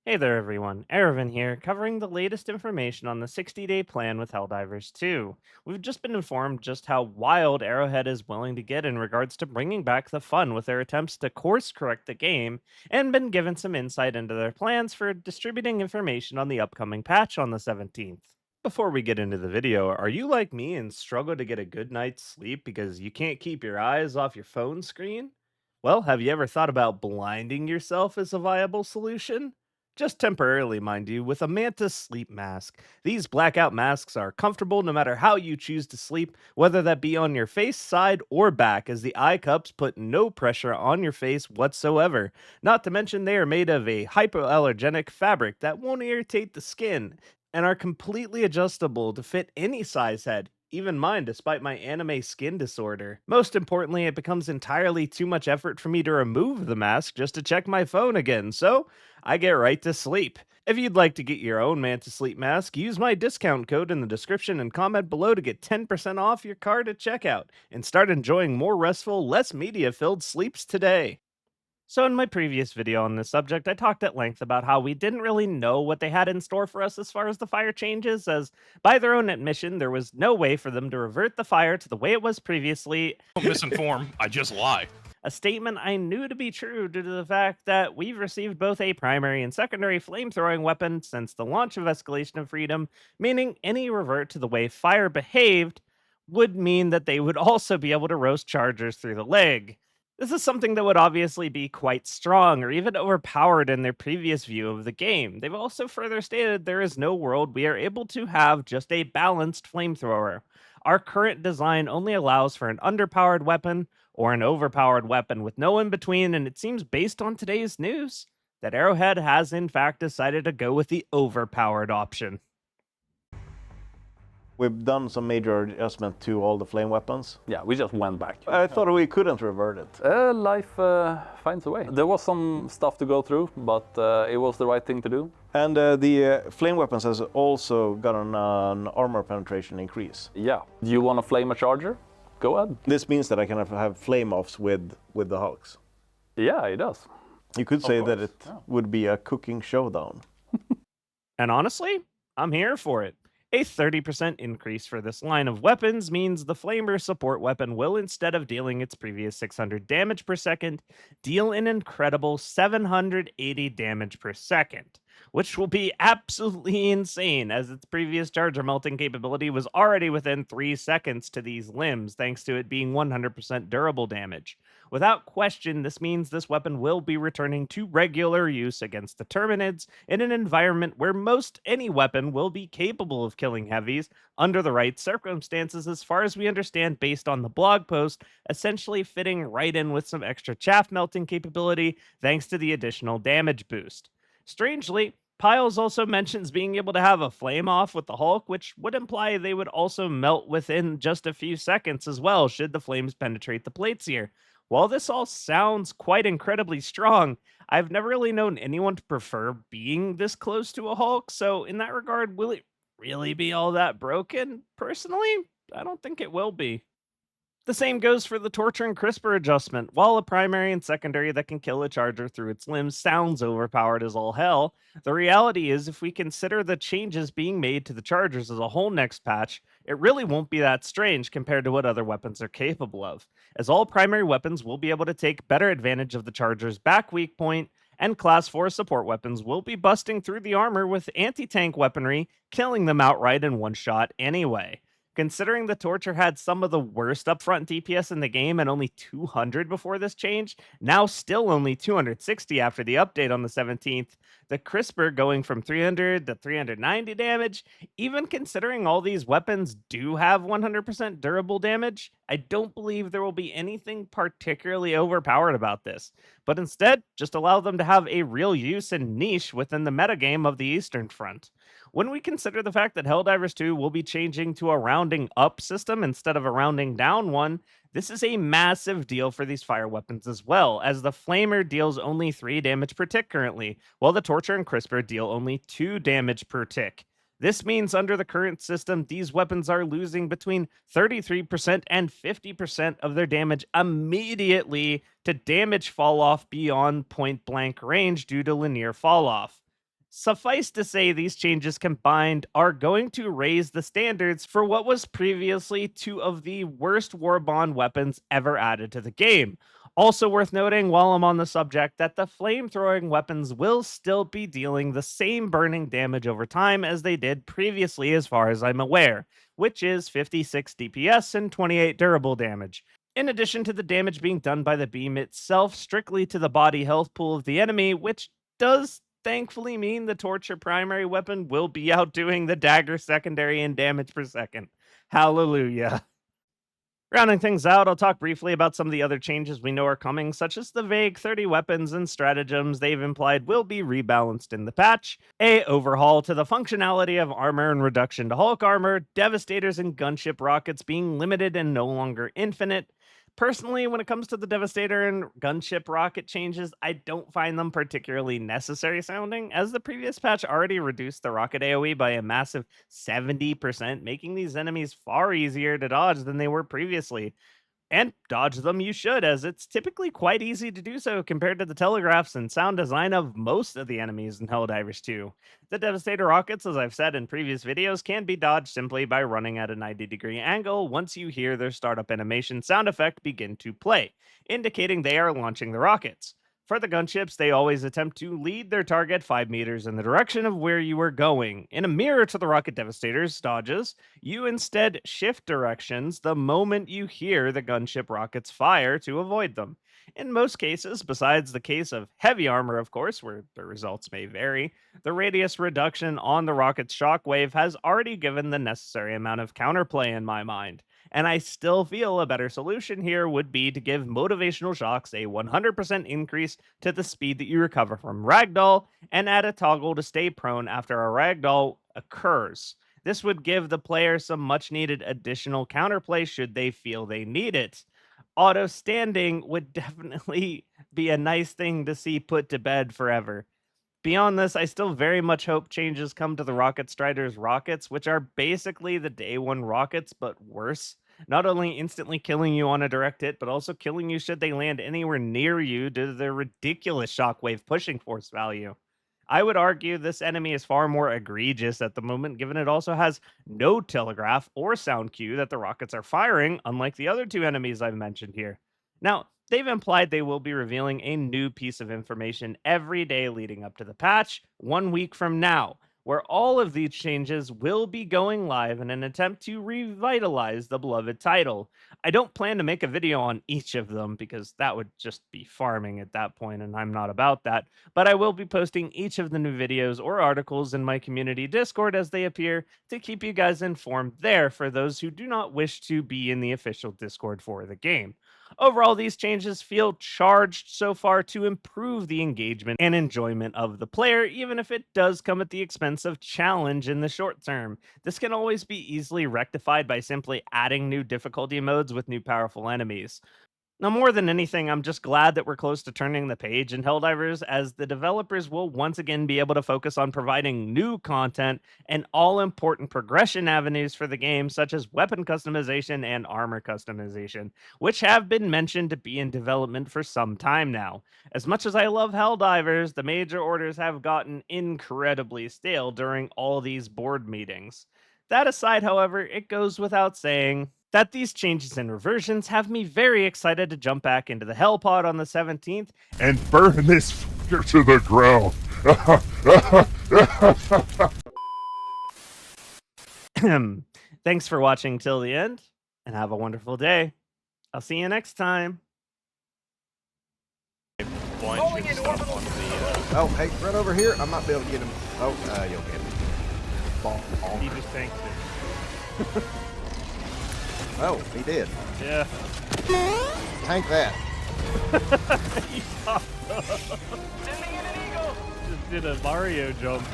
Hey there, everyone. Erevan here, covering the latest information on the 60-day plan with Helldivers 2. We've just been informed just how wild Arrowhead is willing to get in regards to bringing back the fun with their attempts to course correct the game, and been given some insight into their plans for distributing information on the upcoming patch on the 17th. Before we get into the video, are you like me and struggle to get a good night's sleep because you can't keep your eyes off your phone screen? Well, have you ever thought about blinding yourself as a viable solution? Just temporarily, mind you, with a Mantis sleep mask. These blackout masks are comfortable no matter how you choose to sleep, whether that be on your face, side, or back, as the eye cups put no pressure on your face whatsoever. Not to mention, they are made of a hypoallergenic fabric that won't irritate the skin and are completely adjustable to fit any size head. Even mine, despite my anime skin disorder. Most importantly, it becomes entirely too much effort for me to remove the mask just to check my phone again, so I get right to sleep. If you'd like to get your own Mantis Sleep Mask, use my discount code in the description and comment below to get 10% off your card at checkout and start enjoying more restful, less media filled sleeps today. So, in my previous video on this subject, I talked at length about how we didn't really know what they had in store for us as far as the fire changes, as by their own admission, there was no way for them to revert the fire to the way it was previously, Don't misinform. I just lie. a statement I knew to be true due to the fact that we've received both a primary and secondary flamethrowing weapon since the launch of Escalation of Freedom, meaning any revert to the way fire behaved would mean that they would also be able to roast chargers through the leg. This is something that would obviously be quite strong or even overpowered in their previous view of the game. They've also further stated there is no world we are able to have just a balanced flamethrower. Our current design only allows for an underpowered weapon or an overpowered weapon with no in between, and it seems based on today's news that Arrowhead has in fact decided to go with the overpowered option. We've done some major adjustment to all the flame weapons. Yeah, we just went back. I thought we couldn't revert it. Life finds a way. There was some stuff to go through, but it was the right thing to do. And the flame weapons has also gotten an armor penetration increase. Yeah. Do you want to flame a charger? Go ahead. This means that I can have flame offs with the Hulks. Yeah, it does. You could say that course, it yeah. would be a cooking showdown. And honestly, I'm here for it. A 30% increase for this line of weapons means the Flamer support weapon will, instead of dealing its previous 600 damage per second, deal an incredible 780 damage per second, which will be absolutely insane as its previous charger melting capability was already within 3 seconds to these limbs thanks to it being 100% durable damage. Without question, this means this weapon will be returning to regular use against the Terminids in an environment where most any weapon will be capable of killing heavies under the right circumstances, as far as we understand based on the blog post, essentially fitting right in with some extra chaff melting capability thanks to the additional damage boost. Strangely, Piles also mentions being able to have a flame off with the Hulk, which would imply they would also melt within just a few seconds as well, should the flames penetrate the plates here. While this all sounds quite incredibly strong, I've never really known anyone to prefer being this close to a Hulk, so in that regard, will it really be all that broken? Personally, I don't think it will be. The same goes for the torture and CRISPR adjustment. While a primary and secondary that can kill a charger through its limbs sounds overpowered as all hell, the reality is if we consider the changes being made to the chargers as a whole next patch, it really won't be that strange compared to what other weapons are capable of, as all primary weapons will be able to take better advantage of the charger's back weak point, and class 4 support weapons will be busting through the armor with anti-tank weaponry, killing them outright in one shot anyway. Considering the Torture had some of the worst upfront DPS in the game and only 200 before this change, now still only 260 after the update on the 17th, the CRISPR going from 300 to 390 damage, even considering all these weapons do have 100% durable damage, I don't believe there will be anything particularly overpowered about this, but instead, just allow them to have a real use and niche within the metagame of the Eastern Front. When we consider the fact that Helldivers 2 will be changing to a rounding up system instead of a rounding down one, this is a massive deal for these fire weapons as well, as the Flamer deals only 3 damage per tick currently, while the Torture and CRISPR deal only 2 damage per tick. This means under the current system, these weapons are losing between 33% and 50% of their damage immediately to damage fall off beyond point blank range due to linear fall off. Suffice to say, these changes combined are going to raise the standards for what was previously two of the worst Warbond weapons ever added to the game. Also worth noting, while I'm on the subject, that the flamethrowing weapons will still be dealing the same burning damage over time as they did previously, as far as I'm aware, which is 56 DPS and 28 durable damage. In addition to the damage being done by the beam itself strictly to the body health pool of the enemy, which does thankfully mean the torture primary weapon will be outdoing the dagger secondary in damage per second. Hallelujah. Rounding things out, I'll talk briefly about some of the other changes we know are coming, such as the vague 30 weapons and stratagems they've implied will be rebalanced in the patch, a overhaul to the functionality of armor and reduction to Hulk armor, Devastators and gunship rockets being limited and no longer infinite. Personally, when it comes to the Devastator and gunship rocket changes, I don't find them particularly necessary sounding, as the previous patch already reduced the rocket AoE by a massive 70%, making these enemies far easier to dodge than they were previously. And dodge them you should, as it's typically quite easy to do so compared to the telegraphs and sound design of most of the enemies in Helldivers 2. The Devastator rockets, as I've said in previous videos, can be dodged simply by running at a 90-degree angle once you hear their startup animation sound effect begin to play, indicating they are launching the rockets. For the gunships, they always attempt to lead their target 5 meters in the direction of where you are going. In a mirror to the rocket Devastator's dodges, you instead shift directions the moment you hear the gunship rockets fire to avoid them. In most cases, besides the case of heavy armor, of course, where the results may vary, the radius reduction on the rocket's shockwave has already given the necessary amount of counterplay in my mind. And I still feel a better solution here would be to give motivational shocks a 100% increase to the speed that you recover from Ragdoll, and add a toggle to stay prone after a Ragdoll occurs. This would give the player some much needed additional counterplay should they feel they need it. Auto standing would definitely be a nice thing to see put to bed forever. Beyond this, I still very much hope changes come to the Rocket Strider's rockets, which are basically the day one rockets, but worse. Not only instantly killing you on a direct hit, but also killing you should they land anywhere near you due to their ridiculous shockwave pushing force value. I would argue this enemy is far more egregious at the moment, given it also has no telegraph or sound cue that the rockets are firing, unlike the other two enemies I've mentioned here. Now, they've implied they will be revealing a new piece of information every day leading up to the patch, 1 week from now, where all of these changes will be going live in an attempt to revitalize the beloved title. I don't plan to make a video on each of them because that would just be farming at that point, and I'm not about that, but I will be posting each of the new videos or articles in my community Discord as they appear to keep you guys informed there for those who do not wish to be in the official Discord for the game. Overall, these changes feel charged so far to improve the engagement and enjoyment of the player, even if it does come at the expense of challenge in the short term. This can always be easily rectified by simply adding new difficulty modes with new powerful enemies. Now, more than anything, I'm just glad that we're close to turning the page in Helldivers, as the developers will once again be able to focus on providing new content and all-important progression avenues for the game, such as weapon customization and armor customization, which have been mentioned to be in development for some time now. As much as I love Helldivers, the major orders have gotten incredibly stale during all these board meetings. That aside, however, it goes without saying that these changes and reversions have me very excited to jump back into the Hell Pod on the 17th and burn this fucker to the ground. Thanks for watching till the end, and have a wonderful day. I'll see you next time. Oh, hey, run over here. I might be able to get him. Oh, you'll get him. Ball. He just tanked it. Oh, he did. Yeah. Tank that. Just did a Mario jump.